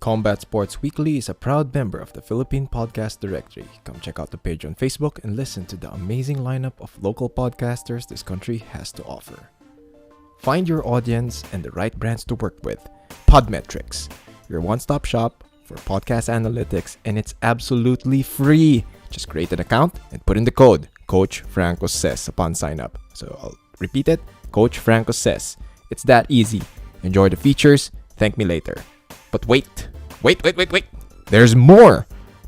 Combat Sports Weekly is a proud member of the Philippine Podcast Directory. Come check out the page on Facebook and listen to the amazing lineup of local podcasters this country has to offer. Find your audience and the right brands to work with. Podmetrics, your one-stop shop for podcast analytics, and it's absolutely free. Just create an account and put in the code Coach Franco Says upon sign up. So I'll repeat it, Coach Franco Says. It's that easy. Enjoy the features. Thank me later. But wait. There's more.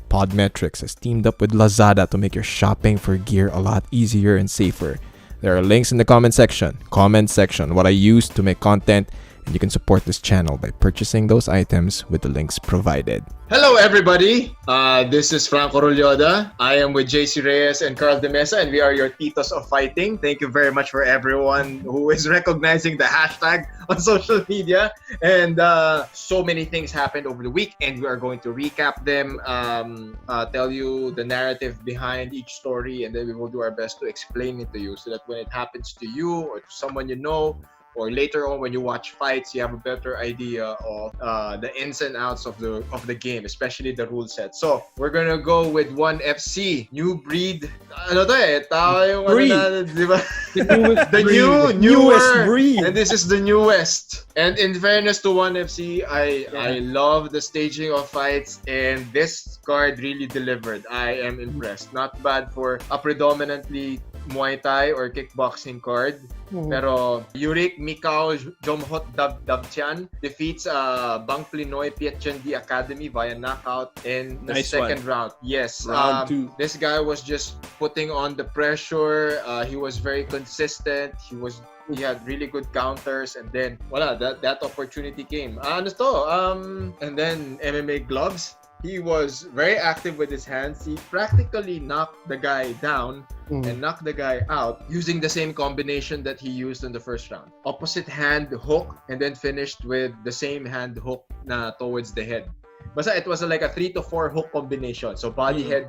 Podmetrics has teamed up with Lazada to make your shopping for gear a lot easier and safer. There are links in the comment section. What I use to make content, and you can support this channel by purchasing those items with the links provided. Hello everybody, this is Franco Rolando. I am with JC Reyes and Carl De Mesa, and we are your Titos of Fighting. Thank you very much for everyone who is recognizing the hashtag on social media. And so many things happened over the week, and we are going to recap them, tell you the narrative behind each story, and then we will do our best to explain it to you so that when it happens to you or to someone you know, or later on when you watch fights, you have a better idea of the ins and outs of the game, especially the rule set. So we're gonna go with 1FC, new breed. Ano to eh? Tao yung breed. Ano na, di ba? The newest breed. And this is the newest. And in fairness to 1FC, I love the staging of fights, and this card really delivered. I am impressed. Not bad for a predominantly Muay Thai or kickboxing card. Pero Yurik Mikao Jomhot Dabchan defeats Bang Plinoy Pietchen D Academy via knockout in the second round. Yes, round 2. This guy was just putting on the pressure. He was very consistent. He had really good counters, and then that opportunity came. And then MMA gloves. He was very active with his hands. He practically knocked the guy down and knocked the guy out using the same combination that he used in the first round. Opposite hand hook, and then finished with the same hand hook na towards the head. Basta it was like a 3 to 4 hook combination. So body head.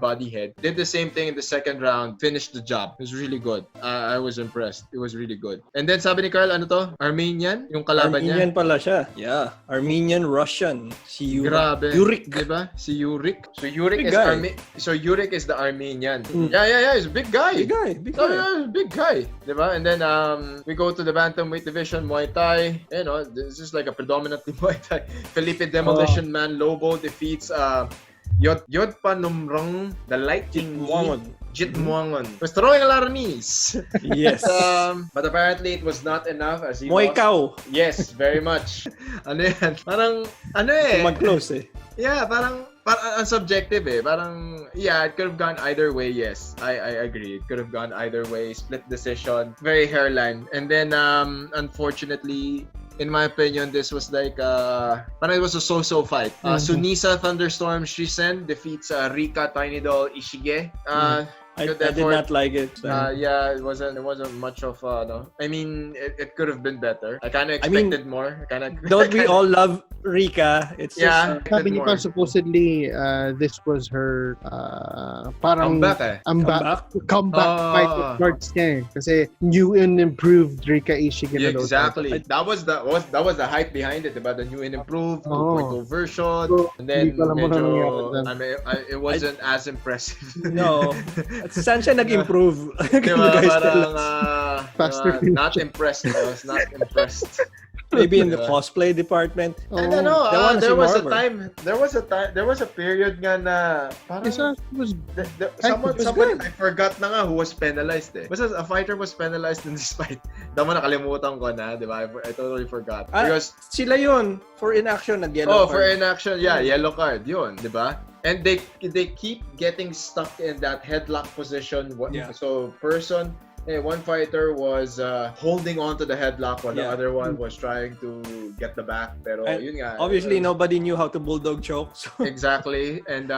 Did the same thing in the second round. Finished the job. It was really good. I was impressed. It was really good. And then sabi ni Carl, ano to? Armenian? Yung kalaban niya? Armenian pala siya. Yeah. Armenian-Russian. Si Grabe. Yurik. Diba? Si Yurik. So Yurik is the Armenian. Yeah. He's a big guy. Big guy. Diba? And then we go to the bantamweight division, Muay Thai. You know, this is like a predominantly Muay Thai. Felipe Demolition Man Lobo defeats Yodpa Numrong, the Lightning Jit Muangon. Was throwing a lot of knees. Yes. But apparently it was not enough as he Muay Cow. Yes, very much. Ano yan? Parang, Mag-close eh. Yeah, parang subjective eh. Parang, yeah, it could have gone either way, yes. I agree. It could have gone either way. Split decision. Very hairline. And then, unfortunately, in my opinion, this was like parang it was a so-so fight. Sunisa Thunderstorm Shisen defeats Rika Tiny Doll Ishige. I did not like it. Yeah, it wasn't much of no. I mean, it could have been better. I kind of expected more. Don't we all love Rika? It's just sabi ni Carl, supposedly this was her parang comeback fight with cards niya eh. Kasi new and improved Rika Ishige. Yeah, exactly. That was the hype behind it, about the new and improved 2.0 version. And then it wasn't as impressive. No. Saan siya nag-improve? Diba, parang not impressed. I was not impressed. Maybe in the cosplay department. I don't know. There was a period nga na parang somebody I forgot na nga who was penalized eh. Basta a fighter was penalized in this fight. Damo nakalimutan ko na, di ba? I totally forgot. Because sila yun for inaction nag-yellow card. For inaction, yeah, yellow card yun, di ba? And they keep getting stuck in that headlock position. Yeah. So one fighter was holding on to the headlock while the other one was trying to get the back. Pero yun nga, obviously, nobody knew how to bulldog choke. So. Exactly. And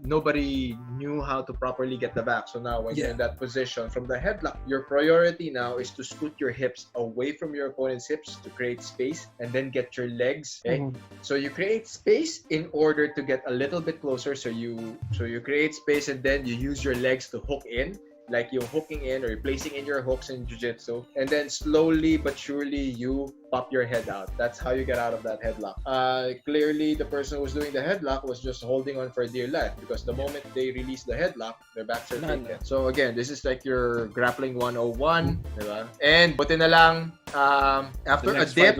nobody knew how to properly get the back. So now when you're in that position, from the headlock, your priority now is to scoot your hips away from your opponent's hips to create space and then get your legs. Okay? So you create space in order to get a little bit closer. So you create space and then you use your legs to hook in. like you're hooking in or you're placing in your hooks in jiu-jitsu, and then slowly but surely you pop your head out. That's how you get out of that headlock. Clearly, the person who was doing the headlock was just holding on for dear life because the moment they release the headlock, their backs are taken. So again, this is like your grappling 101, diba? And buti na lang, after a dip,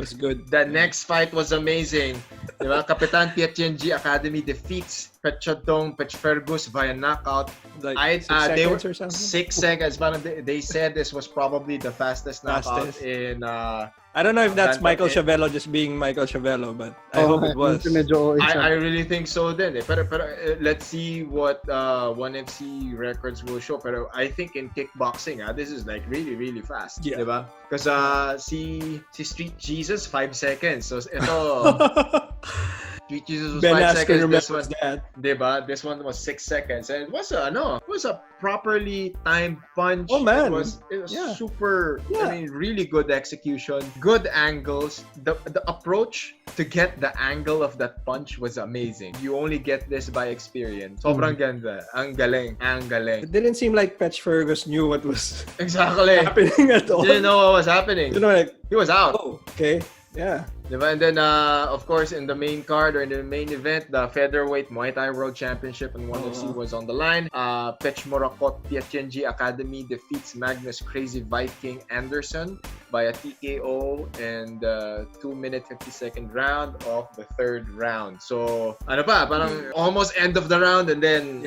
the next fight was amazing. Diba? Kapitan Pietjenji Academy defeats Pechadong Pechfergus via knockout. Like 6 they were seconds or something? 6 seconds. They said this was probably the fastest knockout in. I don't know if that's Michael Chavello just being Michael Chavello, but I hope it was. I really think so then. Pero let's see what 1FC records will show. Pero I think in kickboxing, this is like really, really fast. Yeah. Diba? Because si Street Jesus, 5 seconds. So ito... Street Jesus was Ben 5 Askren seconds. This one, that. diba? This one was 6 seconds. And it was a properly timed punch. Oh, man. It was super, I mean, really good execution. Good angles. The approach to get the angle of that punch was amazing. You only get this by experience. Sobrang ganda. Ang galing. Ang galing. It didn't seem like Patch Fergus knew what was Exactly. happening at all. Didn't know what was happening. You know, like, He was out. oh, okay. Yeah. And then, of course, in the main card or in the main event, the Featherweight Muay Thai World Championship and 1FC was on the line. Pech Morakot Pietjenji Academy defeats Magnus Crazy Viking Anderson by a TKO and 2-minute 50-second round of the third round. So, parang almost end of the round and then,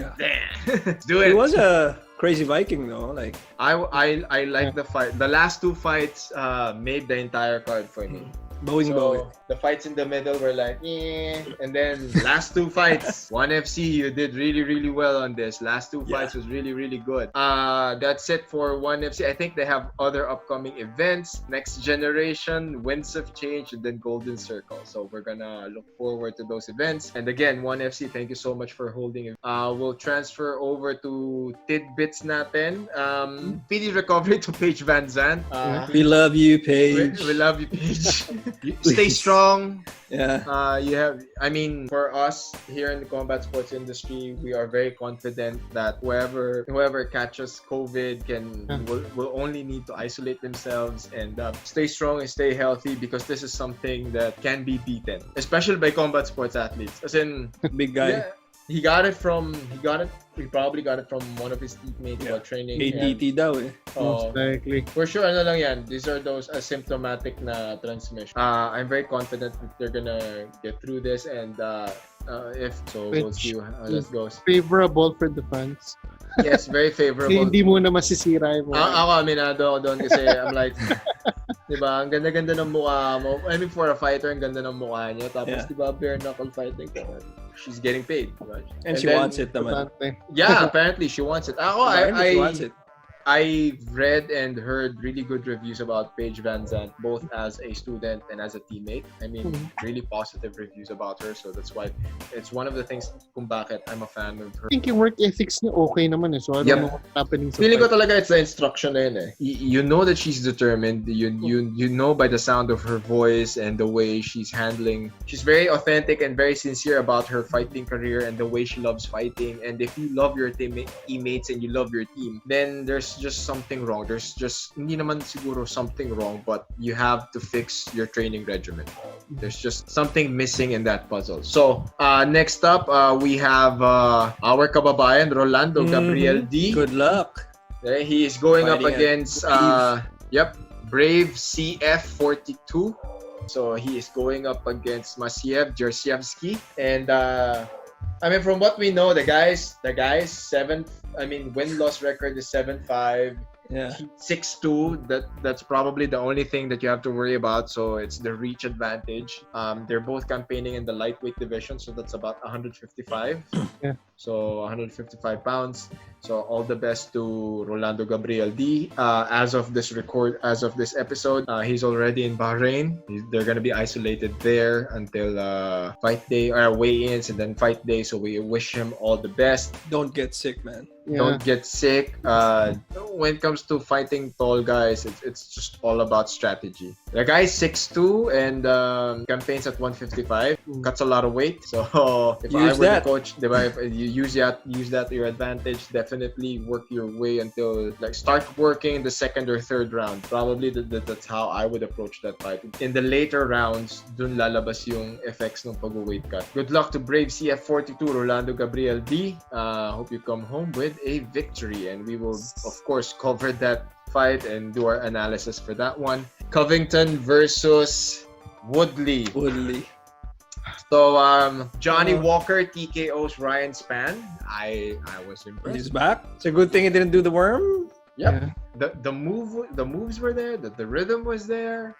let's do it. It was a Crazy Viking though. Like I like the fight. The last two fights made the entire card for me. Boeing. The fights in the middle were like, and then last two fights, 1FC, you did really, really well on this. Last two fights was really, really good. That's it for 1FC. I think they have other upcoming events, Next Generation, Winds of Change, and then Golden Circle. So we're gonna look forward to those events. And again, 1FC, thank you so much for holding it. We'll transfer over to tidbits natin. PD recovery to Paige Vanzant. We love you, Paige. We love you, Paige. Stay strong. Yeah. For us here in the combat sports industry, we are very confident that whoever catches COVID will only need to isolate themselves and stay strong and stay healthy because this is something that can be beaten, especially by combat sports athletes. As in, big guy. Yeah, he probably got it from one of his teammates while training. ATT daw eh. Most likely. For sure, lang yan. These are those asymptomatic na transmission. I'm very confident that they're gonna get through this and we'll see how this goes. Favorable for the fans. Yes, very favorable. Hindi mo na masisira mo. Ako, aminado ako doon kasi I'm like, diba, ang ganda-ganda ng mukha mo. I mean, for a fighter, ang ganda ng mukha niya. Tapos, diba, bare knuckle fighting ka. She's getting paid. Diba? And she wants it naman. Yeah, apparently she wants it. She wants it. I read and heard really good reviews about Paige Vanzant, both as a student and as a teammate. I mean, really positive reviews about her. So that's why it's one of the things kung bakit I'm a fan of her. I think yung work ethics niya okay naman eh. So I don't know what's happening sa Feeling ko talaga it's the instruction na yun eh. You know that she's determined. You know by the sound of her voice and the way she's handling. She's very authentic and very sincere about her fighting career and the way she loves fighting. And if you love your teammates and you love your team, then there's just something wrong. There's just hindi naman siguro something wrong, but you have to fix your training regimen. There's just something missing in that puzzle. So next up, we have our kababayan Rolando Gabriel D. Good luck. He is going up against Brave CF42. So he is going up against Masiev Jersievsky, and from what we know, the guy's win-loss record is 7-5. Yeah. 6'2", that's probably the only thing that you have to worry about. So it's the reach advantage. They're both campaigning in the lightweight division, so that's about 155. Yeah. So 155 pounds. So all the best to Rolando Gabriel D. As of this episode, he's already in Bahrain. They're gonna be isolated there until fight day or weigh-ins and then fight day. So we wish him all the best. Don't get sick, man. Yeah. Don't get sick. When it comes to fighting tall guys, it's just all about strategy. The guy's 6'2" and campaigns at 155. Cuts a lot of weight. So if I were the coach, if you use that to your advantage, definitely work your way until start working the second or third round. Probably that's how I would approach that fight. In the later rounds, dun lalabas yung effects ng pag-weight cut. Good luck to Brave CF42 Rolando Gabriel D. Hope you come home with a victory, and we will of course cover that fight and do our analysis for that one. Covington versus Woodley. So Johnny Walker TKO's Ryan Spann. I was impressed. He's back. It's a good thing he didn't do the worm. Yep. Yeah. The moves were there. The rhythm was there.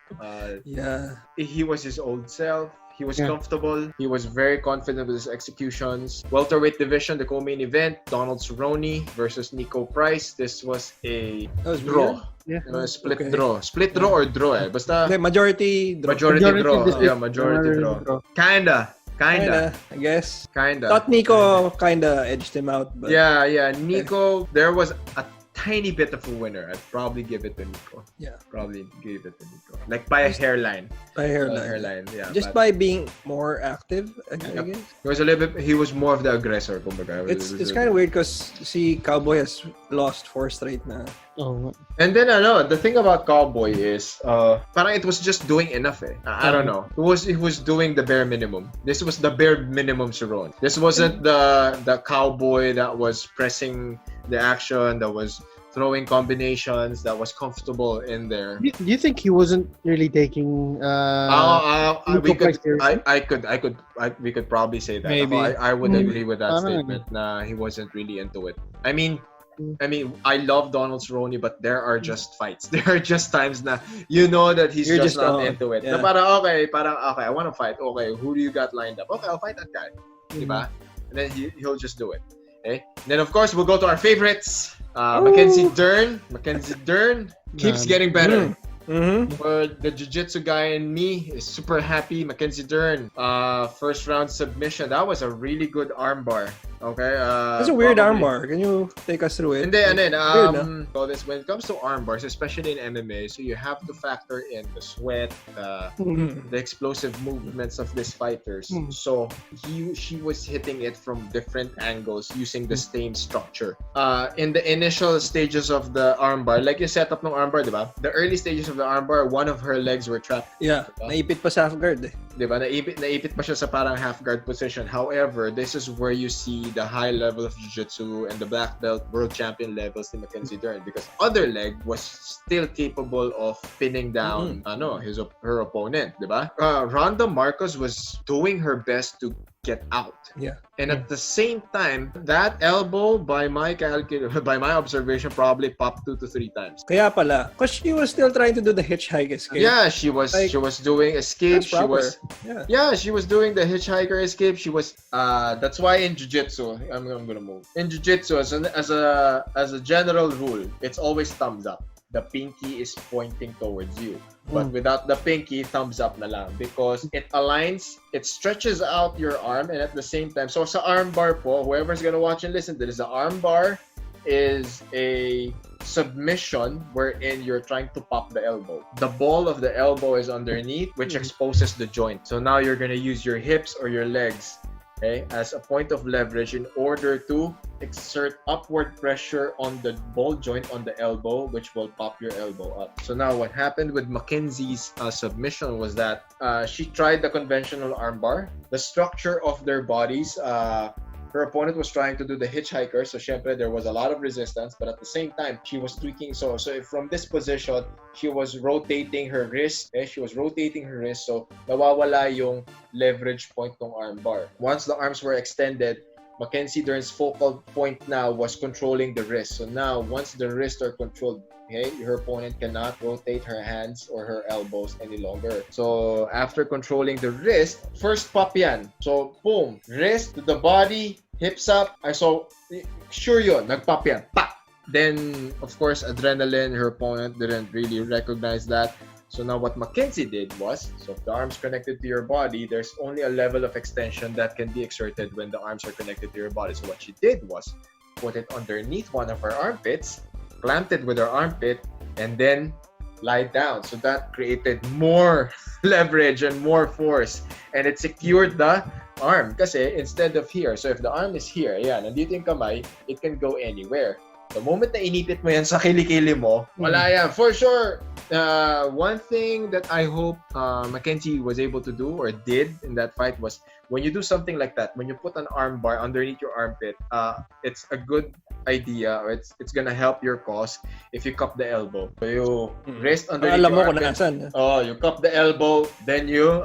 He was his old self. He was comfortable. He was very confident with his executions. Welterweight Division, the co-main event, Donald Cerrone versus Nico Price. This was a draw. Yeah. Split draw. Split draw or draw Basta majority draw. Majority draw. Majority draw. Kinda, I guess. Kinda. Thought Nico kinda edged him out. But... Yeah. Nico, there was a tiny bit of a winner. I'd probably give it to Nico. Yeah. Probably give it to Nico. Like by a hairline. Yeah. Just by being more active, I guess. He was more of the aggressor, kumbaga. It's kind of weird because Cowboy has lost 4 straight na. Oh. And then the thing about Cowboy is parang it was just doing enough I don't know. It was doing the bare minimum. This was the bare minimum Cerrone. This wasn't the Cowboy that was pressing the action, that was throwing combinations, that was comfortable in there. Do you think he wasn't really taking we could probably say that. Maybe. I would agree with that statement. Nah, he wasn't really into it. I mean, I love Donald Cerrone, but there are just fights. There are just times na that he's just not into it. Yeah. Na parang okay, I want to fight. Okay, who do you got lined up? Okay, I'll fight that guy. Diba? And then he'll just do it. Okay? And then of course we'll go to our favorites. Mackenzie Dern keeps getting better. For the jiu-jitsu guy in me is super happy. Mackenzie Dern, first round submission. That was a really good armbar. Okay. That's a weird armbar. Can you take us through it? And then, so this when it comes to armbars, especially in MMA, so you have to factor in the sweat, the explosive movements of these fighters. So she was hitting it from different angles using the same structure. In the initial stages of the armbar, like yung setup ng armbar, diba? The early stages of the armbar, one of her legs were trapped. Yeah, naipit pa sa half guard Diba? Naipit pa siya sa parang half guard position. However, this is where you see the high level of jiu-jitsu and the black belt world champion levels in Mackenzie Dern, because other leg was still capable of pinning down her opponent, diba? Ronda Marcos was doing her best to get out. Yeah. And at the same time, that elbow, by my observation, probably popped 2 to 3 times. Kaya pala, because she was still trying to do the hitchhike escape. Yeah, she was doing escape. She was she was doing the hitchhiker escape. She was that's why in jiu-jitsu, I'm gonna move. In jiu-jitsu, as a general rule, it's always thumbs up. The pinky is pointing towards you. But without the pinky, thumbs up na lang, because it aligns, it stretches out your arm, and at the same time, so sa arm bar po, whoever's gonna watch and listen to this, the arm bar is a submission wherein you're trying to pop the elbow. The ball of the elbow is underneath, which exposes the joint. So now you're gonna use your hips or your legs, okay, as a point of leverage in order to exert upward pressure on the ball joint on the elbow, which will pop your elbow up. So now what happened with Mackenzie's submission was that she tried the conventional armbar. The structure of their bodies, her opponent was trying to do the hitchhiker, so syempre there was a lot of resistance, but at the same time she was tweaking. So from this position, she was rotating her wrist. So nawawala yung leverage point ng armbar. Once the arms were extended, Mackenzie Dern's focal point now was controlling the wrist. So now, once the wrists are controlled, okay, her opponent cannot rotate her hands or her elbows any longer. So after controlling the wrist, first pop yan. So boom, wrist to the body, hips up. Sure yun, nagpop yan. Pop! Then, of course, adrenaline, her opponent didn't really recognize that. So now what Mackenzie did was, so if the arm's connected to your body, there's only a level of extension that can be exerted when the arms are connected to your body. So what she did was put it underneath one of her armpits, clamped it with her armpit, and then lie down. So that created more leverage and more force. And it secured the arm. Kasi instead of here, so if the arm is here, ayan, nandito yung kamay, it can go anywhere. The moment na inipit mo yan sa kilikili mo, wala yan. For sure, one thing that I hope Mackenzie was able to do or did in that fight was when you do something like that, when you put an arm bar underneath your armpit, it's a good idea or it's gonna help your cause if you cup the elbow. So you rest underneath Alam mo your kung armpit. nasan. Oh, you cup the elbow, then you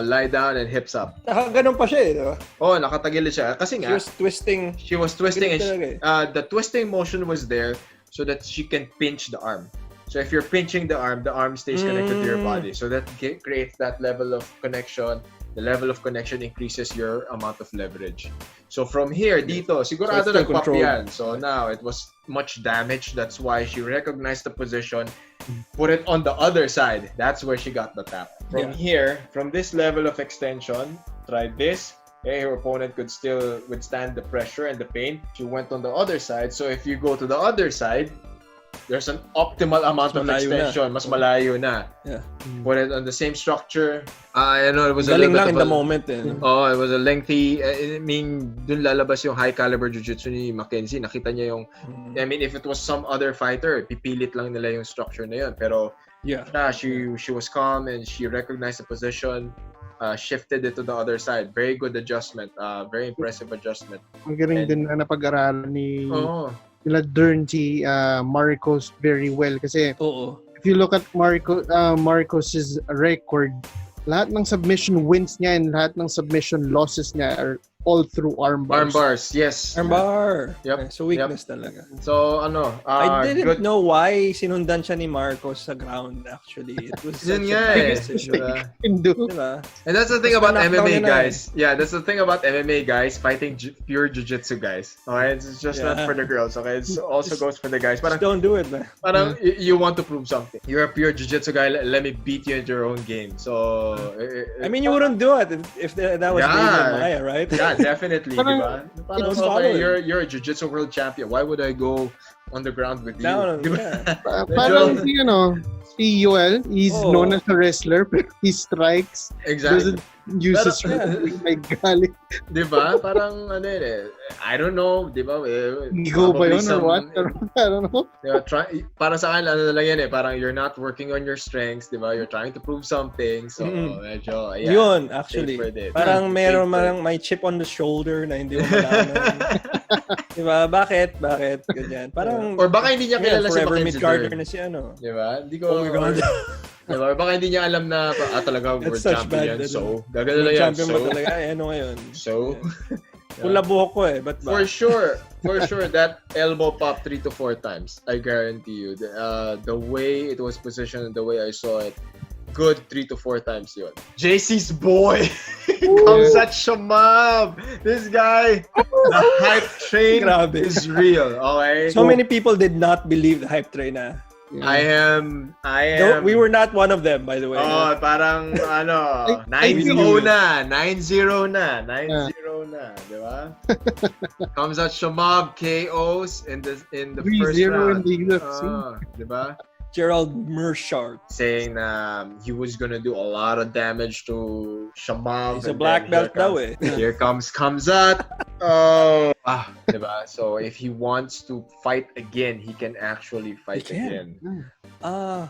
lie down and hips up. Ganun pa siya eh, di ba? Oh, nakatagilid siya. Kasi nga, She was twisting. and the twisting motion was there so that she can pinch the arm. So if you're pinching the arm stays connected to your body. So that creates that level of connection. The level of connection increases your amount of leverage. So from here, dito, sigurado So nag-pop yan. So now, it was much damage. That's why she recognized the position, put it on the other side. That's where she got the tap. From here, from this level of extension, tried this. Okay, her opponent could still withstand the pressure and the pain. She went on the other side. So if you go to the other side, there's an optimal amount of extension. Mas malayo na. Yeah. Put it on the same structure. I know it was Galing a little lang bit in the moment eh. Oh, it was a lengthy. I mean, dun lalabas yung high caliber jiu-jitsu ni Mackenzie. Nakita niya yung. I mean, if it was some other fighter, pipilit lang nila yung structure na yun. Pero she was calm and she recognized the position. Shifted it to the other side. Very good adjustment. Very impressive adjustment. Magaling din na napag-aralan ni nila Dern si Marcos very well kasi if you look at Marcos's record, lahat ng submission wins niya and lahat ng submission losses niya are all through arm bars. Arm bars, yes. Armbar. Yep. So weakness talaga. So I didn't know why sinundan siya ni Marcos sa ground actually. It was such a biggest issue. Diba? And that's the thing about MMA guys. Yeah, that's the thing about MMA guys fighting pure jiu-jitsu guys. Okay, it's just not for the girls. Okay, it also goes for the guys. Parang, just don't do it, man. Parang you want to prove something. You're a pure jiu-jitsu guy. Let me beat you at your own game. So I mean, you wouldn't do it if that was Maya, right? Yeah, definitely. Diba? Parang, okay, you're a jiu-jitsu world champion. Why would I go on the ground with you? Parang si Yoel, he's known as a wrestler, but he strikes. Exactly. Doesn't use his like galing. Diba? Parang I don't know, diba? Ego ba yun or what? I don't know. Diba? Para sa akin, lang yan parang you're not working on your strengths, diba? You're trying to prove something. So, medyo, yun, actually. Parang meron may chip on the shoulder na hindi mo malaman. Diba? Bakit? Ganyan. Parang, or baka hindi niya kilala si Mackenzie mid-carder na si ano. Diba? Hindi ko, oh my God. Diba? Baka hindi niya alam na talaga world champion. So, gagano lang yan. Champion ba talaga? Ano ngayon? So, pula buhok ko eh. But for sure, that elbow pop 3 to 4 times. I guarantee you. The way it was positioned, the way I saw it, good 3 to 4 times yun. JC's boy! Khamzat Chimaev! This guy, the hype train is real. Okay? So many people did not believe the hype train na. Yeah. I am. We were not one of them, by the way. Oh, parang 9-0 na, 9-0 na, diba? Khamzat Chimaev KOs in the first round. 3-0 in the UFC. Diba? Gerald Mearshart saying he was gonna do a lot of damage to Chimaev. He's a black belt daw eh. Here comes Khamzat. Diba? So if he wants to fight again, he can actually fight again.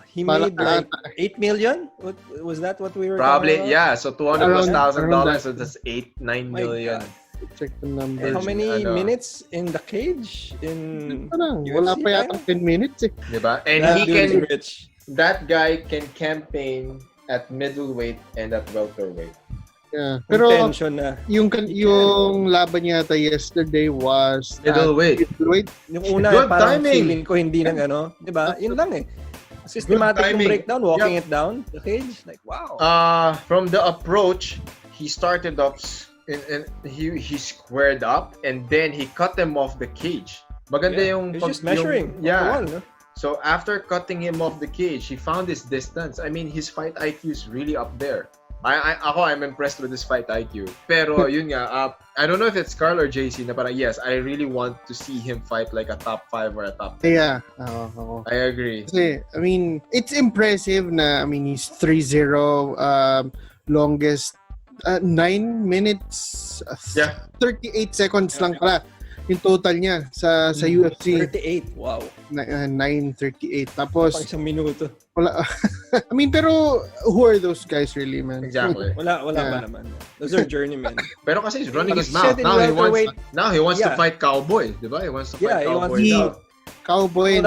He made like 8 million? Was that what we were probably talking about? Yeah, so $200,000, so that's 8-9 million. Check the numbers. How many minutes in the cage? Wala pa yata 10 minutes eh. Diba? And that guy can campaign at middleweight and at welterweight. Yeah. Pero yung laban niya yata yesterday was middleweight. Yung una good parang timing. feeling ko hindi nang diba? Yun lang eh. Systematic yung breakdown, walking it down the cage. Like wow. From the approach, he started off and he squared up and then he cut them off the cage. Maganda yung he's just measuring. So after cutting him off the cage, he found his distance. I mean, his fight IQ is really up there. I'm impressed with this fight IQ. Pero yun nga, I don't know if it's Carl or JC na parang yes, I really want to see him fight like a top 5 or a top 10. Yeah. I agree. Kasi, I mean, it's impressive na, I mean, he's 3-0, longest 9 minutes, 38 seconds lang pala yung total niya sa UFC. 38, wow. 9:38. Tapos, pang isang minuto. Wala. I mean, pero who are those guys really, man? Exactly. Wala ba naman. Those are journeymen. Pero kasi he's running his mouth. Now he wants to fight Cowboy, di ba? He wants to fight Cowboy. Cowboy,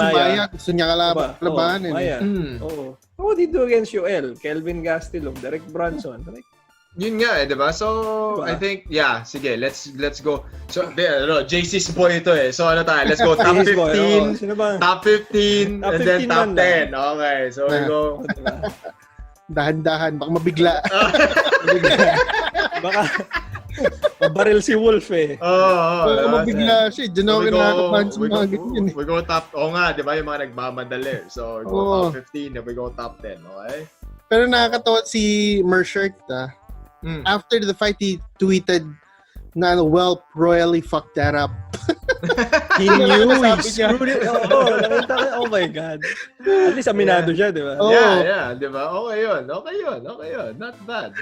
Maya. Gusto niya kalabanin. Maya. Oo. What did he do against Joel? Kelvin Gastelum, Derek Brunson. Yun nga di ba? So, I think, sige, let's go. So, JC's boy ito So, ano tayo? Let's go top 15, top 15, and then top 10. Okay, so we go. Dahan-dahan, baka mabigla. Baka mabaril si Wolf Baka mabigla siya. Diyan ako nakakapunch mga ganyan. We go top, nga, di ba? Yung mga nagmamadali. So, we go top 15, then we go top 10, okay? Pero nakakatawa si Mershert, after the fight, he tweeted na royally fucked that up. He knew he screwed it. Oh my God. At least aminado siya, di ba? Yeah, di ba? Okay yun. Not bad.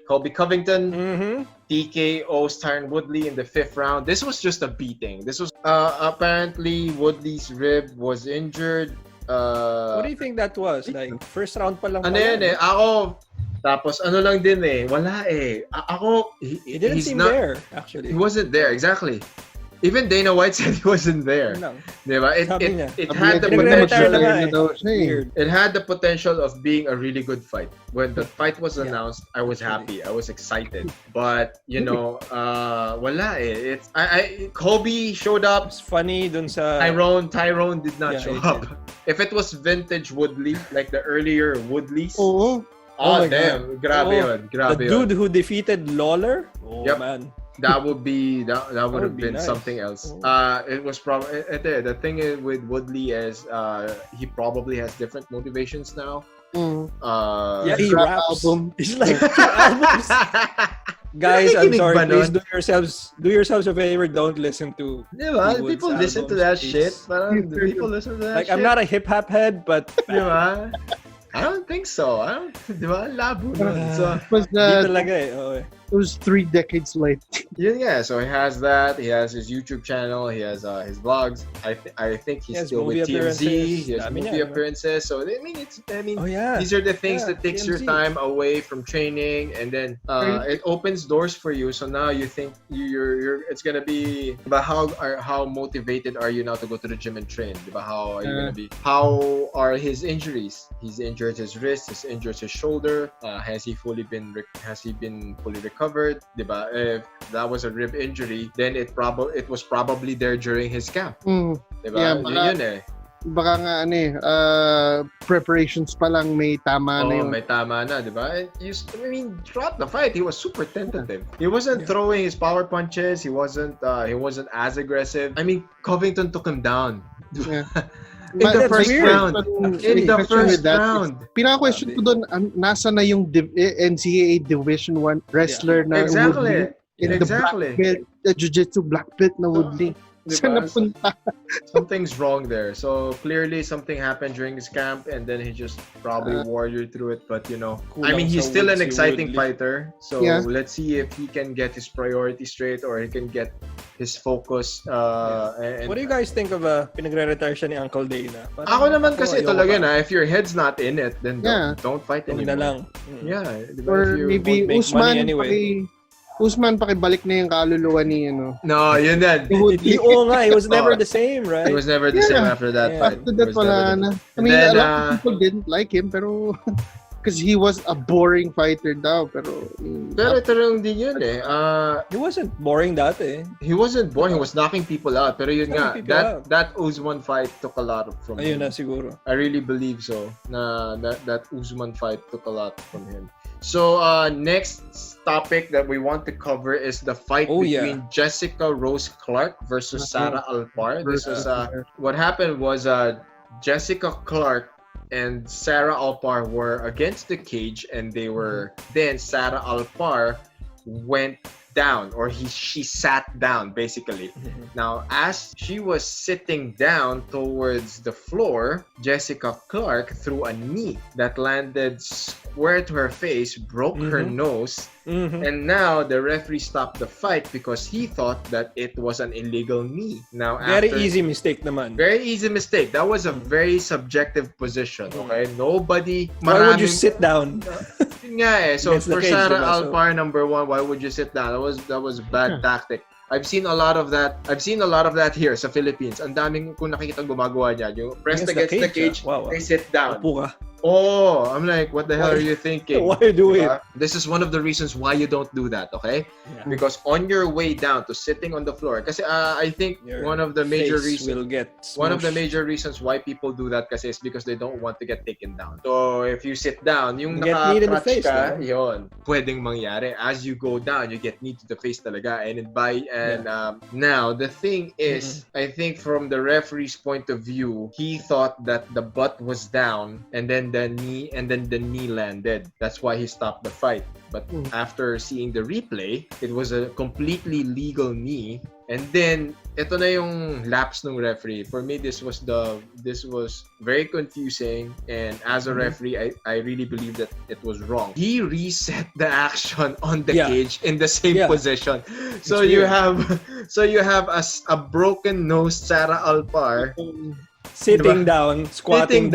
Colby Covington, TKO's Tyron Woodley in the 5th round. This was just a beating. This was apparently Woodley's rib was injured. What do you think that was? Like, first round pa lang ano yan ako, tapos ano lang din wala ako, he didn't seem there, actually. He wasn't there, exactly. Even Dana White said he wasn't there. Diba? It had the potential. It had the potential of being a really good fight. When the fight was announced, I was happy. I was excited. But wala It's Kobe showed up. It's funny dun sa Tyrone did not show up. If it was vintage Woodley, like the earlier Woodleys. Oh damn! Grabe yun. The dude who defeated Lawler. Man. That would have been nice. Something else. It was probably the thing with Woodley is he probably has different motivations now. He raps. He's like 2 albums. Guys, I'm sorry. Please do yourselves a favor. Don't listen to. People listen to that shit. People listen to that. Like, I'm not a hip hop head, but. I don't think so. Di ba? Labo nun. It was 3 decades late. Yeah. So he has that. He has his YouTube channel. He has his vlogs. I think he's still with TMZ. He has movie appearances. So these are the things that takes your time away from training, and then it opens doors for you. So now you think it's gonna be about how motivated are you now to go to the gym and train? About how are you gonna be? How are his injuries? He's injured his wrist. He's injured his shoulder. Has he been fully recovered? Diba? If that was a rib injury, then it was probably there during his camp. Diba? Yun Baka nga preparations pa lang may tama na yun. May tama na, diba? Throughout the fight, he was super tentative. He wasn't throwing his power punches. He wasn't as aggressive. Covington took him down. In the first round. Pinaka-question ko doon, nasa na yung NCAA Division 1 wrestler na Woodley? The black belt, the jiu-jitsu black belt na Woodley. Saan napunta? Something's wrong there. So clearly something happened during his camp, and then he just probably warriored through it. But he's still an exciting fighter. So let's see if he can get his priorities straight, or he can get his focus. What do you guys think of pinagre-retire siya ni Uncle Dana? Ako naman kasi talaga na, if your head's not in it, then don't fight anymore. Na lang. Yeah. Or maybe Usman pakibalik na yung kaluluwa ni No, yun yan. He was never the same, right? He was never the same after that fight. After that wala na. A lot of people didn't like him, pero because he was a boring fighter daw, pero ito lang din yun he wasn't boring dati. He wasn't boring. He was knocking people out. Pero yun nga, that Usman fight took a lot from him. Ayun na siguro. I really believe so. Na that Usman fight took a lot from him. So next topic that we want to cover is the fight between Jessica Rose Clark versus Sarah Albar. This was what happened was Jessica Clark and Sarah Albar were against the cage, and they were then Sarah Albar went down, or she sat down basically. Now, as she was sitting down towards the floor, Jessica Clark threw a knee that landed square to her face, broke her nose, and now the referee stopped the fight because he thought that it was an illegal knee. Now, very easy mistake naman. Very easy mistake. That was a very subjective position. Okay, nobody. Why would you sit down? So for Sarah Albar, number one, why would you sit down? That was a bad tactic. I've seen a lot of that. Here sa Philippines. Ang daming kung nakikita gumagawa niyan. Yung pressed against the cage, they sit down. Oh, I'm like, what the hell are you thinking? Why do it? This is one of the reasons why you don't do that, okay? Yeah. Because on your way down to sitting on the floor, kasi I think one of the major reasons why people do that kasi is because they don't want to get taken down. So if you sit down, yung naka-crutch ka, yun, pwedeng mangyari. As you go down, you get knee to the face talaga. Now the thing is, I think from the referee's point of view, he thought that the butt was down, and then the knee landed. That's why he stopped the fight. But after seeing the replay, it was a completely legal knee. And then ito na yung lapse ng referee. For me, this was very confusing, and as a referee, I really believe that it was wrong. He reset the action on the cage in the same position. So you have a broken nose Sarah Albar sitting down, squatting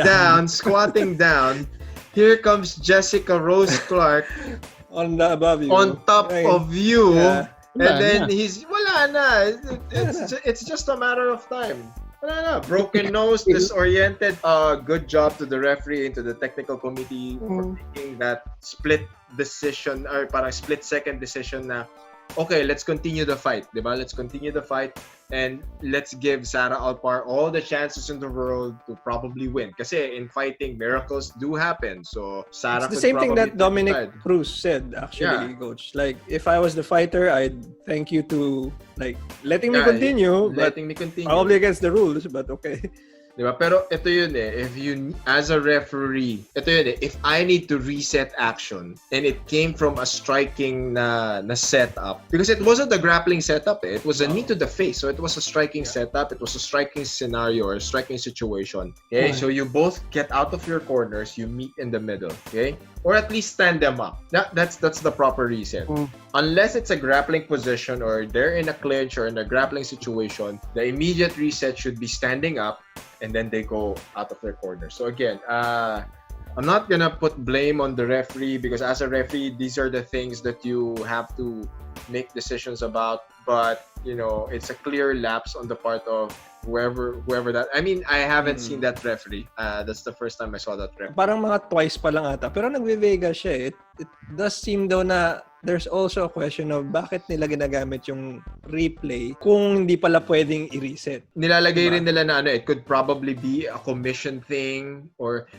down. Here comes Jessica Rose Clark on top of you. And then he's wala na. It's just a matter of time. Wala na. Broken nose, disoriented. Good job to the referee and to the technical committee for making that split decision, or parang split second decision na, okay, let's continue the fight, diba? Let's continue the fight, and let's give Sarah Albar all the chances in the world to probably win. Kasi in fighting, miracles do happen. So Sarah, it's the same thing that Dominic Cruz said, actually, Coach. Like, if I was the fighter, I'd thank you to letting me continue. Probably against the rules, but okay. Diba? Pero ito yun if you, as a referee, ito yun if I need to reset action and it came from a striking na setup, because it wasn't a grappling setup it was a knee to the face, so it was a striking setup, it was a striking scenario or a striking situation, okay? So you both get out of your corners, you meet in the middle, okay? Or at least stand them up. That's the proper reset. Unless it's a grappling position or they're in a clinch or in a grappling situation, the immediate reset should be standing up, and then they go out of their corner. So again, I'm not gonna put blame on the referee, because as a referee, these are the things that you have to make decisions about. But it's a clear lapse on the part of whoever that. I mean, I haven't seen that referee. That's the first time I saw that referee. Parang mga twice pa lang ata. Pero nagve-Vega siya. It does seem though na there's also a question of bakit nila ginagamit yung replay kung hindi pala pwedeng i-reset. Nilalagay rin nila na it could probably be a commission thing,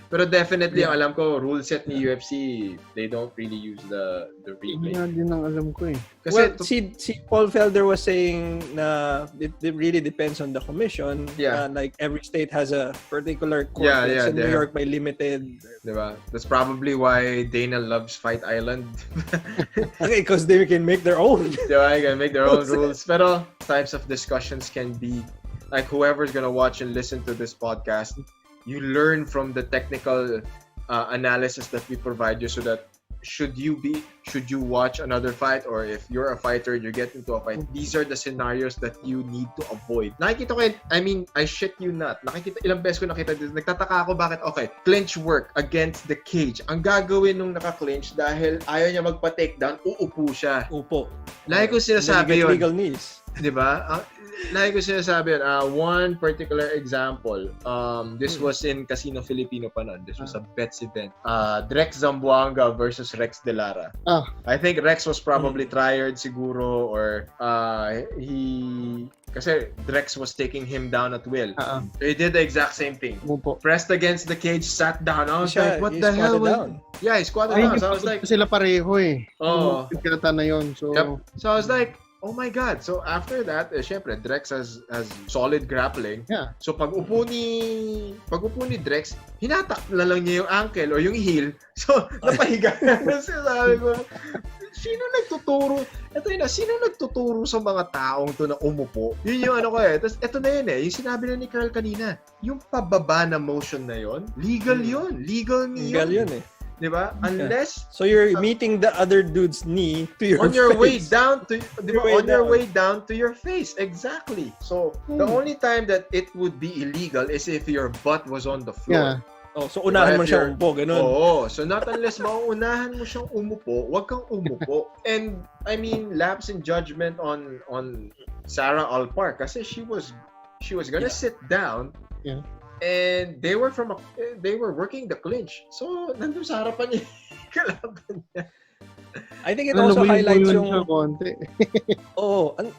pero definitely ang alam ko rule set ni UFC, they don't really use the replay. Hindi ang alam ko Kasi si Paul Felder was saying na it really depends on the commission. Like every state has a particular court. In New York by limited. Diba? That's probably why Dana loves Fight Island. Okay, because they can make their own. They can make their own rules. Pero types of discussions can be like, whoever's gonna watch and listen to this podcast, you learn from the technical analysis that we provide you, so that should you watch another fight, or if you're a fighter and you get into a fight, these are the scenarios that you need to avoid. Nakikita ko, I shit you not. Ilang beses ko nakita dito. Nagtataka ako bakit, clinch work against the cage. Ang gagawin nung naka-clinch, dahil ayaw niya magpa-takedown, uupo siya. Upo. Lagi ko sinasabi yun. Legal knees. Diba? Lagi ko sinasabi yun. One particular example, this was in Casino Filipino pa nun. This was a bets event. Drex Zamboanga versus Rex De Lara. I think Rex was probably tired siguro, or kasi Drex was taking him down at will. So he did the exact same thing. Pressed against the cage, sat down. I was like, what the hell? Yeah, he squatted down. So I was like, sila pareho Oh. Pinata na yun. So, So I was like, oh my God. So after that, syempre, Drex has solid grappling. Yeah. So pag upo ni Drex, hinatak na lang niya yung ankle or yung heel. So napahiga. Sabi ko, sino nagtuturo? Ito yun na, sino nagtuturo sa mga taong to na umupo? Yun yung ano ko eh. Tapos ito na yun eh, yung sinabi na ni Carl kanina. Yung pababa na motion na yun, legal yun. Legal knee Legal yun eh. Diba? Unless so you're meeting the other dude's knee to your on your way face. down to your way down to your face. Exactly. So the only time that it would be illegal is if your butt was on the floor. Yeah. Oh, so unahan mo siyang umupo, ganun. Oo. So not unless mauunahan mo siyang umupo, wag kang umupo. And I mean, lapse in judgment on Sarah Albar kasi she was gonna sit down. Yeah. And they were working the clinch. So nandun sa harapan niya kalaban niya. I think it also highlights yung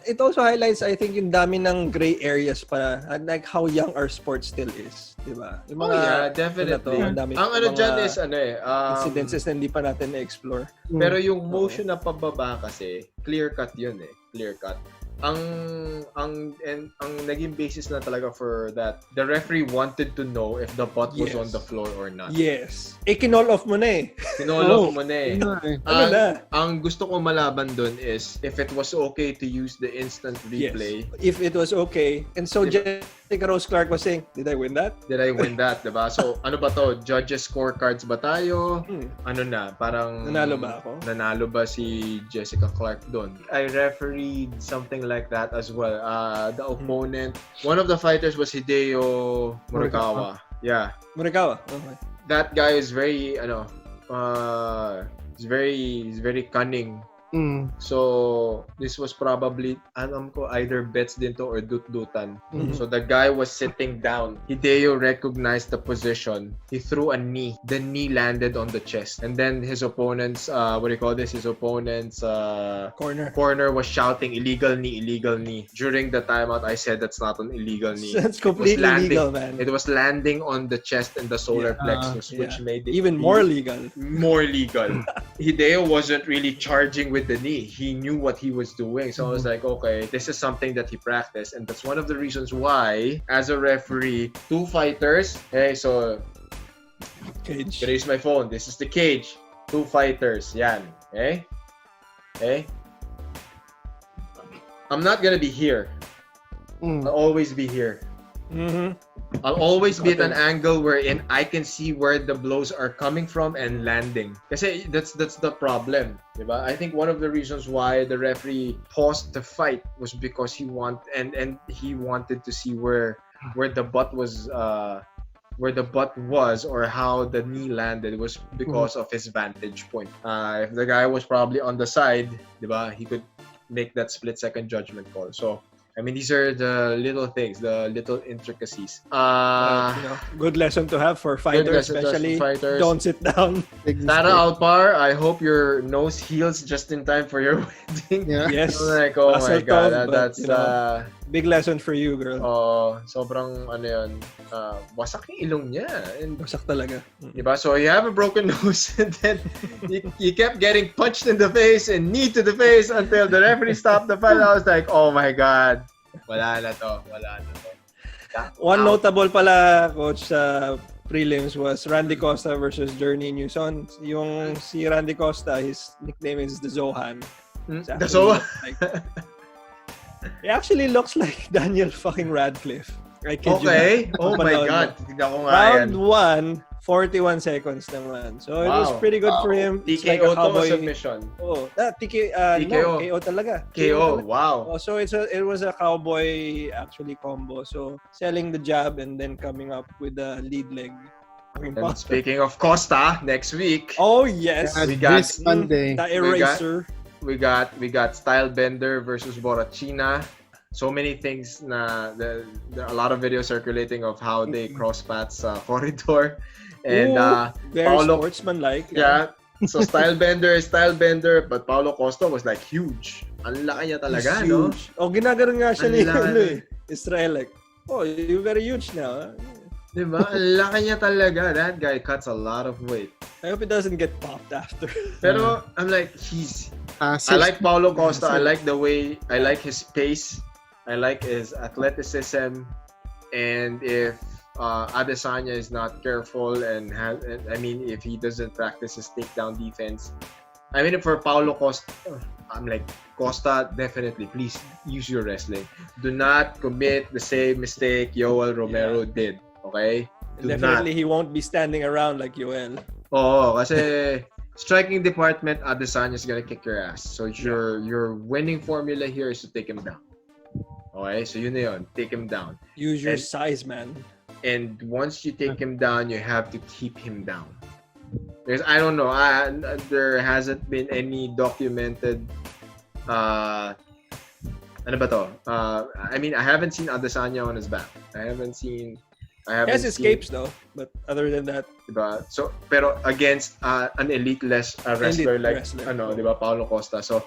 it also highlights I think yung dami ng gray areas pa and like how young our sport still is, 'di ba? Yung mga yeah, definitely. Ang ano diyan is incidences na hindi pa natin na-explore. Pero yung motion na pababa kasi clear cut 'yun eh. Clear cut. Ang naging basis na talaga for that, the referee wanted to know if the butt was on the floor or not. Yes. Kinol off mo na eh. Kinol off mo na eh. Ang gusto ko malaban dun is if it was okay to use the instant replay. Yes. If it was okay. And so Jessica Rose Clark was saying, did I win that? Did I win that? Diba? So ano ba to? Judges scorecards ba tayo? Ano na? Parang nanalo ba ako? Nanalo ba si Jessica Clark dun? I refereed something like that as well. The opponent, one of the fighters was Hideo Murakawa. Yeah. Murakawa. Okay. That guy is very he's very cunning. So this was probably alam ko either bets din to or dut-dutan. So the guy was sitting down. Hideo recognized the position. He threw a knee. The knee landed on the chest. And then his opponent's his opponent's corner was shouting illegal knee. During the timeout I said that's not an illegal knee. That's completely legal, man. It was landing on the chest and the solar plexus which made it even more legal. More legal. Hideo wasn't really charging with the knee. He knew what he was doing. So I was like, okay, this is something that he practiced. And that's one of the reasons why, as a referee, two fighters, so cage. Gonna use my phone. This is the cage. Two fighters. Yan. Okay? I'm not gonna be here. I'll always be here. I'll always be at an angle wherein I can see where the blows are coming from and landing. Kasi that's the problem, diba? I think one of the reasons why the referee paused the fight was because he wanted to see where the butt was or how the knee landed was because of his vantage point. If the guy was probably on the side, diba, he could make that split-second judgment call. So I mean, these are the little things, the little intricacies. Good lesson to have for fighters, especially. Don't sit down. Sarah Albar, I hope your nose heals just in time for your wedding. Yeah. Yes. Like, oh my God, that's big lesson for you, girl. Sobrang wasak yung ilong niya. And, wasak talaga. Diba? So you have a broken nose and then you kept getting punched in the face and knee to the face until the referee stopped the fight. I was like, oh my God. Wala na to. One notable pala, coach, sa prelims was Randy Costa versus Journey Newson. Yung si Randy Costa, his nickname is the Zohan. The Zohan? He actually looks like Daniel fucking Radcliffe. Okay. Oh my God. Round 1, 41 seconds naman. So it was pretty good for him. TKO to submission. TKO. KO talaga. KO. Wow. So it was a cowboy actually combo. So selling the jab and then coming up with the lead leg. And speaking of Costa, next week. Oh yes. We got this Monday. The Eraser. We got Stylebender versus Borrachina. So many things na there are a lot of videos circulating of how they cross paths sa corridor. And very Paulo, sportsman-like. Yeah. So Stylebender is Stylebender, but Paulo Costa was like huge. Ang laki niya talaga, no? Huge. Ginaganon nga siya ni Israel like, oh, you're very huge now. Huh? Diba? Ang laki niya talaga. That guy cuts a lot of weight. I hope he doesn't get popped after. Pero I'm like, I like Paulo Costa. I like the way, I like his pace. I like his athleticism. And if Adesanya is not careful and if he doesn't practice his takedown defense, for Paulo Costa, I'm like, Costa, definitely, please use your wrestling. Do not commit the same mistake Yoel Romero did. Okay? Definitely, he won't be standing around like Yoel. Oo, kasi striking department, Adesanya is gonna kick your ass. So your winning formula here is to take him down. Okay? So yun na yun. Take him down. Use your size, man. And once you take him down, you have to keep him down. Because I don't know, there hasn't been any documented ano ba to? I haven't seen Adesanya on his back. I haven't he has escapes though, but other than that, diba? So pero against an elite wrestler like diba, Paulo Costa. So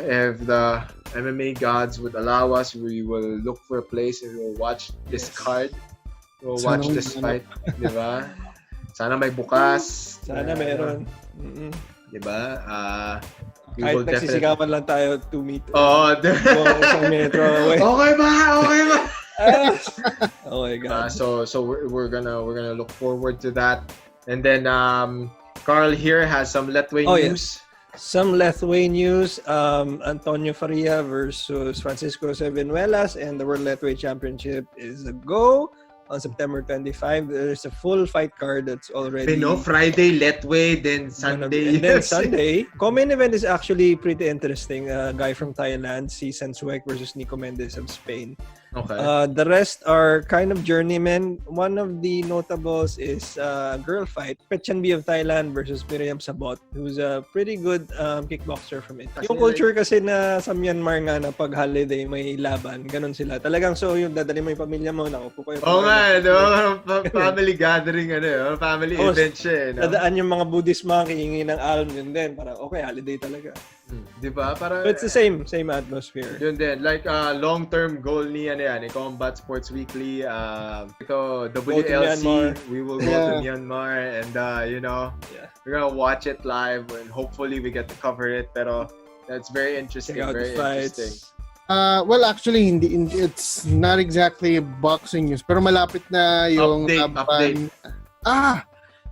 if the MMA gods would allow us, we will look for a place and we'll watch this card. We'll watch this fight, diba? Sana may bukas. Sana meron. Diba? Kahit nagsisigawan lang tayo 2 meters. Oo. Isang metro away. Okay ba? Oh my God. So we're gonna look forward to that. And then Carl here has some Letway news. Some Letway news. Antonio Faria versus Francisco Cebenuelas, and the World Letway Championship is a go. On September 25, there's a full fight card that's already... Friday, Letway, then Sunday. And then Sunday. Co-main event is actually pretty interesting. A guy from Thailand, Si Sansuek versus Nico Mendes of Spain. Okay. The rest are kind of journeymen. One of the notables is a girl fight. Petchanbi of Thailand versus Miriam Sabot, who's a pretty good kickboxer from Italy. Yung culture kasi na sa Myanmar nga na pag holiday may laban, ganun sila. Talagang yung dadali mo yung pamilya mo, nakupo kayo. Family gathering, family event siya. Dadaan yung mga Buddhist monk, hihingi ng alm, yun din. Parang, okay, holiday talaga. Diba? Para, but it's the same atmosphere. Yun din. Like, long-term goal ni Combat Sports Weekly. Ito, WLC, we will go to Myanmar and, we're gonna watch it live and hopefully we get to cover it. Pero, that's very interesting. Very interesting. Well, actually, it's not exactly boxing news, pero malapit na yung update.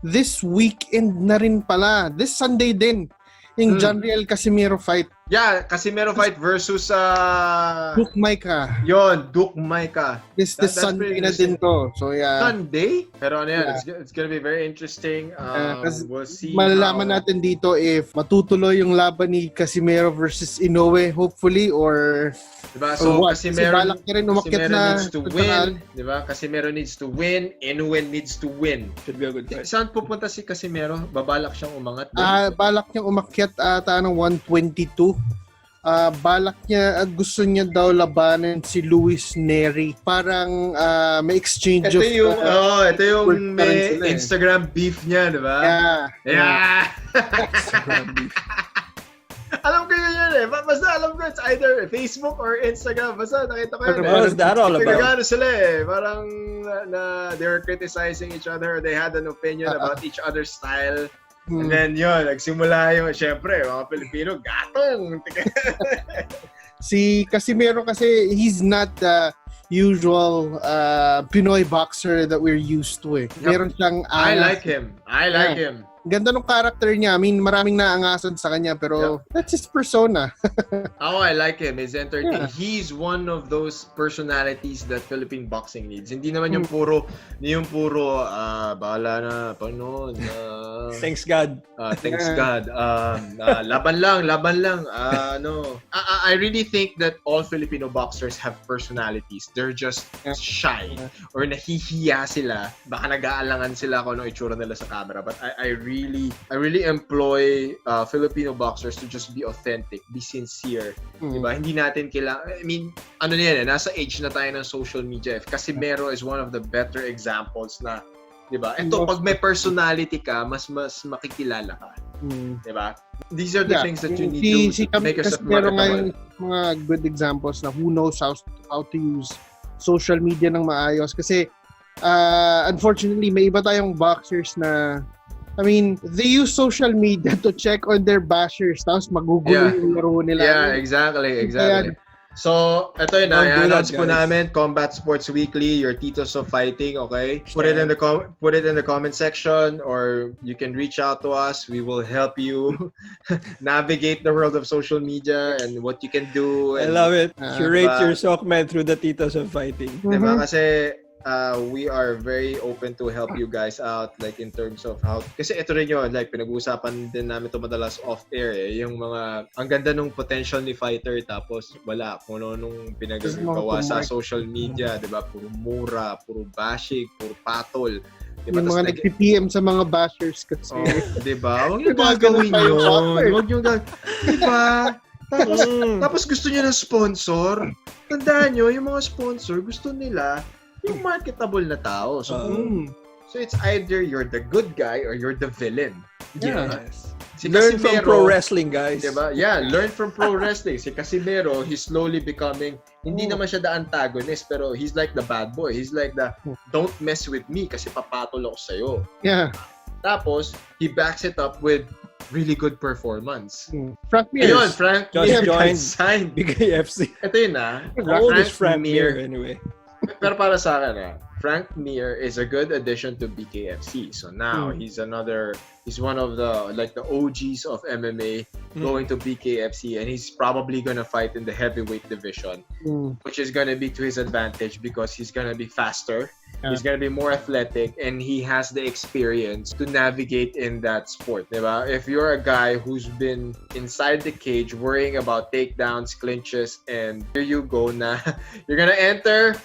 This weekend na rin pala. This Sunday din. Yung Janriel Casimiro fight. Yeah, Casimiro fight versus Duke Maika. Yon, Duke Maika. This Sunday na din to. So yeah. Sunday? Pero it's gonna be very interesting. We'll see. Malalaman natin dito if matutuloy yung laban ni Casimiro versus Inoue, hopefully, or diba? So Casimiro needs to win. Diba? Casimiro needs to win. Inoue needs to win. Should be a good fight. Saan pupunta si Casimiro? Babalak siyang umangat? Balak niyang umakyat ata ng 122. Balak niya, gusto niya daw labanan si Luis Neri. Parang may exchange ito yung may Instagram beef niya, di ba? Yeah. Instagram beef. Alam ko yun Basta alam ko it's either Facebook or Instagram. Basta nakita ko yun. What's that all about? Nagano sila Parang they were criticizing each other. They had an opinion about each other's style. And then nagsimula yung, syempre, mga Pilipino, gatong. Si Casimiro kasi, he's not the usual Pinoy boxer that we're used to Meron siyang I like him. Ganda ng character niya. I mean, maraming naangasan sa kanya, pero that's his persona. I like him. He's entertaining. He's one of those personalities that Philippine boxing needs. Hindi naman yung puro, bahala na, Panginoon. Thanks God. Thanks God. Laban lang. I really think that all Filipino boxers have personalities. They're just shy. Or nahihiya sila. Baka nag-aalangan sila kung anong itsura nila sa camera. But I really employ Filipino boxers to just be authentic, be sincere. Diba? Hindi natin kailangan, nasa age na tayo ng social media. Casimiro is one of the better examples na, diba? Ito, pag may personality ka, mas makikilala ka. Diba? These are the things that you need to make yourself marketable. Mga good examples na who knows how to use social media ng maayos. Kasi unfortunately, may iba tayong boxers na, I mean, they use social media to check on their bashers, tapos magugulo yung laro nila. Yeah, exactly. Kaya, so, ito yun, Don't do that, i-announce po guys. namin, Combat Sports Weekly, your Titos of Fighting, okay? Put it in the comment section, or you can reach out to us. We will help you navigate the world of social media and what you can do. I And, love it. Curate diba? your SOCMED through the Titos of Fighting. Diba? Kasi we are very open to help you guys out, like in terms of how, kasi ito rin yun, like pinag-uusapan din namin ito madalas off-air yung mga, ang ganda nung potential ni fighter tapos wala, kung ano nung pinagagawa sa social media, diba? Puro mura, puro bashing, puro patol. Diba? yung mga nag-PM sa mga bashers kasi. Diba? Huwag nyo gagawin yun. Huwag nyo diba? Tapos gusto nyo ng sponsor. Tandaan nyo, yung mga sponsor, gusto nila yung marketable na tao. So it's either you're the good guy or you're the villain. Yes. Si Learn from Casimero, pro wrestling, guys. diba? Yeah, learn from pro wrestling. Si Casimero, he's slowly becoming, hindi naman siya the antagonist, pero he's like the bad boy. He's like the, don't mess with me kasi papatol ako sa'yo. Yeah. Tapos, he backs it up with really good performance. Frank Mir. Ayun, Frank Just Mir joined signed. BKFC. Ito yun How old is Frank Mir anyway? Pero para sa akin, Frank Mir is a good addition to BKFC. So now he's one of the the OGs of MMA going to BKFC, and he's probably gonna fight in the heavyweight division, which is gonna be to his advantage because he's gonna be faster, he's gonna be more athletic, and he has the experience to navigate in that sport. Diba? If you're a guy who's been inside the cage worrying about takedowns, clinches, and here you go na you're gonna enter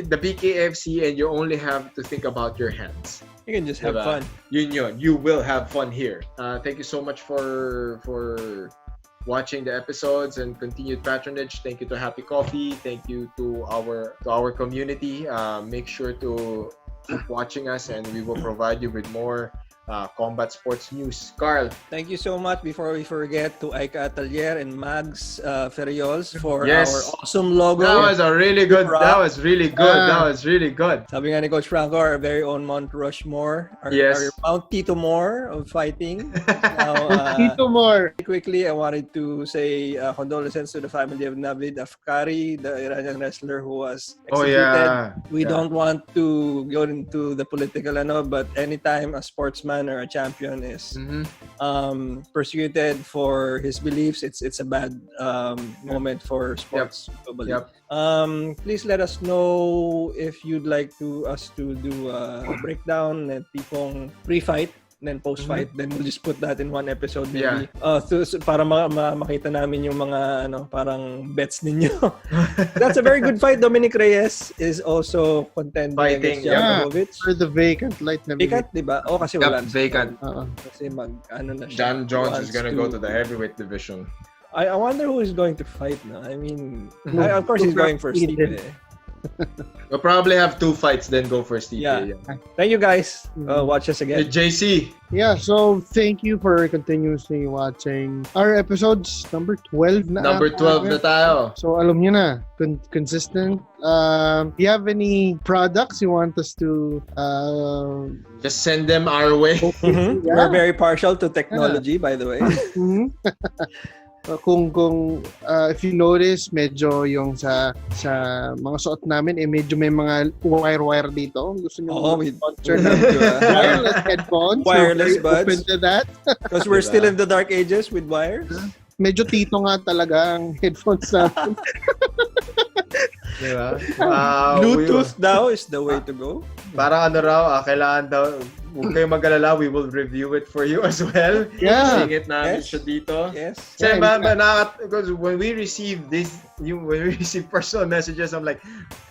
the BKFC and you only have to think about your hands. You can just have fun. You will have fun here. Thank you so much for watching the episodes and continued patronage. Thank you to Happy Coffee. Thank you to our community. Make sure to keep watching us, and we will provide you with more combat sports news. Carl, thank you so much. Before we forget, to Aika Atelier and Mags Ferriols for Yes. our awesome logo. that was really good. Rock. That was really good. Sabi nga ni Coach Franco, our very own Mount Rushmore, our Mount Tito Moore of fighting. Now, Tito Moore. quickly, I wanted to say condolences to the family of Navid Afkari, the Iranian wrestler who was executed. We don't want to go into the political, but anytime a sportsman or a champion is persecuted for his beliefs, it's a bad moment for sports globally. Please let us know if you'd like us to do a breakdown and tipong pre-fight then post-fight, then we'll just put that in one episode maybe. Para makita namin yung mga parang bets ninyo. That's a very good fight. Dominic Reyes is also contending Fighting, against Jan Blachowicz. For the vacant light na Vacant, di ba? Kasi wala. Vacant. Kasi na siya. John Jones is gonna go to the heavyweight division. I wonder who is going to fight now. I mean, of course he's going for Stipe. We'll probably have 2 fights, then go for Stipe. Yeah. Thank you guys. Watch us again. JC. Yeah, so thank you for continuously watching our episodes. Number 12 na. Number 12 na tayo. So alam nyo na, consistent. Do you have any products you want us to just send them our way? We're very partial to technology, by the way. Kung if you notice, medyo yung sa mga suot namin medyo may mga wire dito. Gusto niyo sponsor ng wireless headphones? Wireless buds. Open to that. Because we're still in the dark ages with wires. Medyo tito nga talaga ang headphones natin. Diba? Bluetooth daw is the way to go. Parang kailangan daw, huwag kayong mag-alala, we will review it for you as well. Yeah. Singit namin siya dito. Yes. Kasi because when we receive personal messages, I'm like,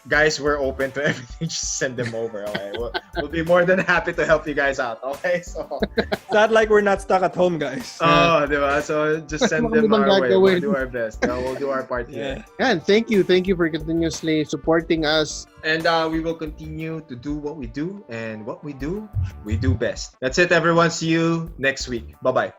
guys, we're open to everything. Just send them over. Okay, we'll be more than happy to help you guys out. Okay, so it's not like we're not stuck at home, guys. Diba? So just send them our way. We'll do our best. We'll do our part here. And thank you for continuously supporting us. And we will continue to do what we do, and what we do best. That's it, everyone. See you next week. Bye-bye.